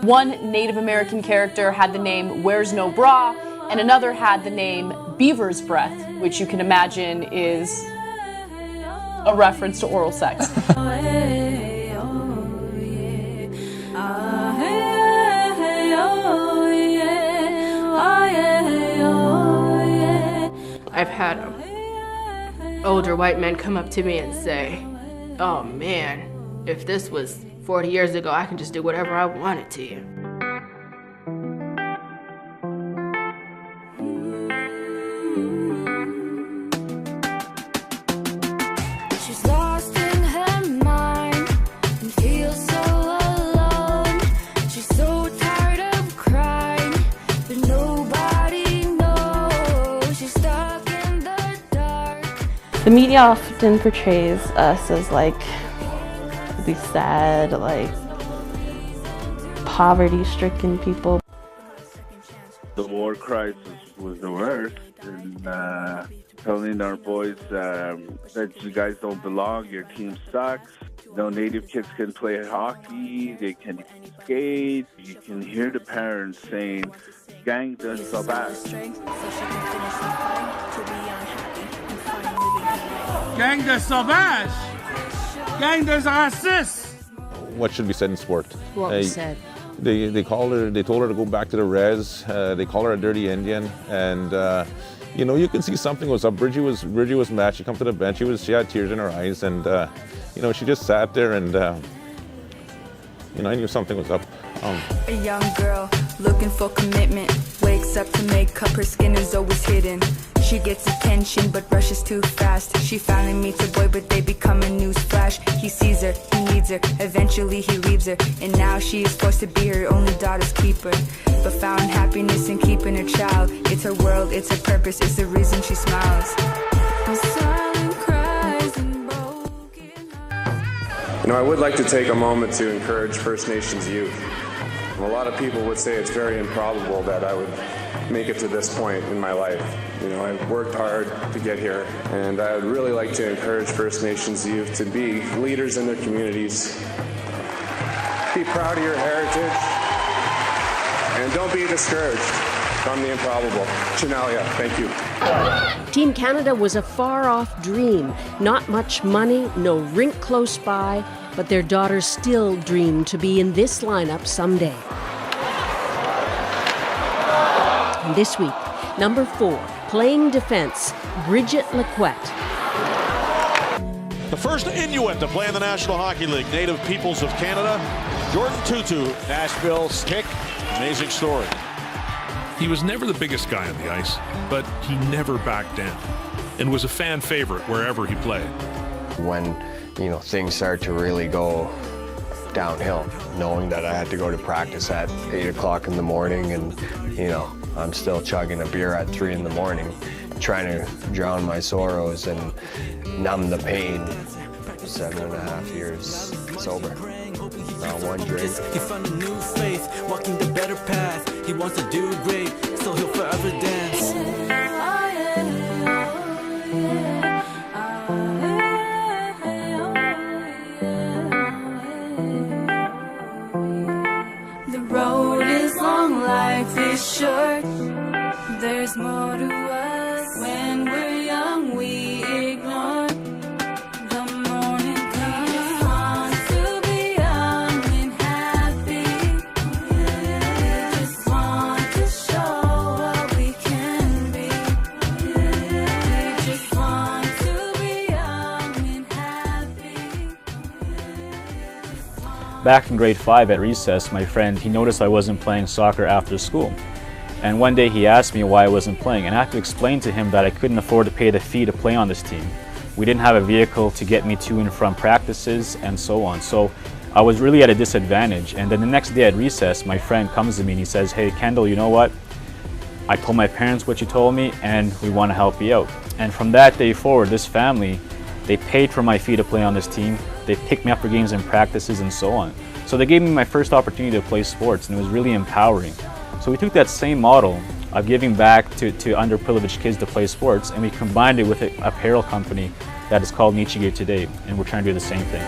One Native American character had the name Where's No Bra, and another had the name Beaver's Breath, which you can imagine is a reference to oral sex. I've had older white men come up to me and say, "Oh man, if this was 40 years ago, I can just do whatever I wanted to you." She's lost in her mind and feels so alone. She's so tired of crying, but nobody knows. She's stuck in the dark. The media often portrays us as like these sad, like poverty-stricken people. The war crisis was the worst, and telling our boys that you guys don't belong, your team sucks. No Native kids can play hockey, they can skate. You can hear the parents saying, "Gang de sauvage." Gang de sauvage! Gang de raciste! What should be said in sport? What was said? They told her to go back to the res. They call her a dirty Indian, and you know, you can see something was up. Bridgie was mad. She come to the bench. She had tears in her eyes, and you know, she just sat there, and you know, I knew something was up. A young girl looking for commitment, wakes up to make up, her skin is always hidden. She gets attention but rushes too fast. She finally meets a boy but they become a newsflash. He sees her, he needs her, eventually he leaves her, and now she is forced to be her only daughter's keeper. But found happiness in keeping her child. It's her world, it's her purpose, it's the reason she smiles. Silent cries and broken hearts. You know, I would like to take a moment to encourage First Nations youth. A lot of people would say it's very improbable that I would make it to this point in my life. You know, I've worked hard to get here, and I would really like to encourage First Nations youth to be leaders in their communities. Be proud of your heritage, and don't be discouraged from the improbable. Chinalia, thank you. Team Canada was a far-off dream. Not much money, no rink close by, but their daughters still dream to be in this lineup someday. And this week, number 4, playing defense, Bridget Laquette. The first Inuit to play in the National Hockey League, Native Peoples of Canada, Jordan Tutu, Nashville's kick. Amazing story. He was never the biggest guy on the ice, but he never backed down and was a fan favorite wherever he played. When, you know, things start to really go downhill, knowing that I had to go to practice at 8 o'clock in the morning, and, you know, I'm still chugging a beer at 3 in the morning, trying to drown my sorrows and numb the pain. 7.5 years sober. Not one drink. He found a new faith, walking the better path. He wants to do great, so he'll forever dance. The road is long, life is short. There's more to us. When we're young, we ignore. The morning comes. Want to be young and happy. Just want to show what we can be. Just want to be young and happy. Back in grade 5 at recess, my friend, he noticed I wasn't playing soccer after school. And one day he asked me why I wasn't playing, and I had to explain to him that I couldn't afford to pay the fee to play on this team. We didn't have a vehicle to get me to and from practices and so on. So I was really at a disadvantage. And then the next day at recess, my friend comes to me and he says, "Hey Kendall, you know what? I told my parents what you told me and we want to help you out." And from that day forward, this family, they paid for my fee to play on this team. They picked me up for games and practices and so on. So they gave me my first opportunity to play sports, and it was really empowering. So we took that same model of giving back to underprivileged kids to play sports, and we combined it with an apparel company that is called Nichige today, and we're trying to do the same thing.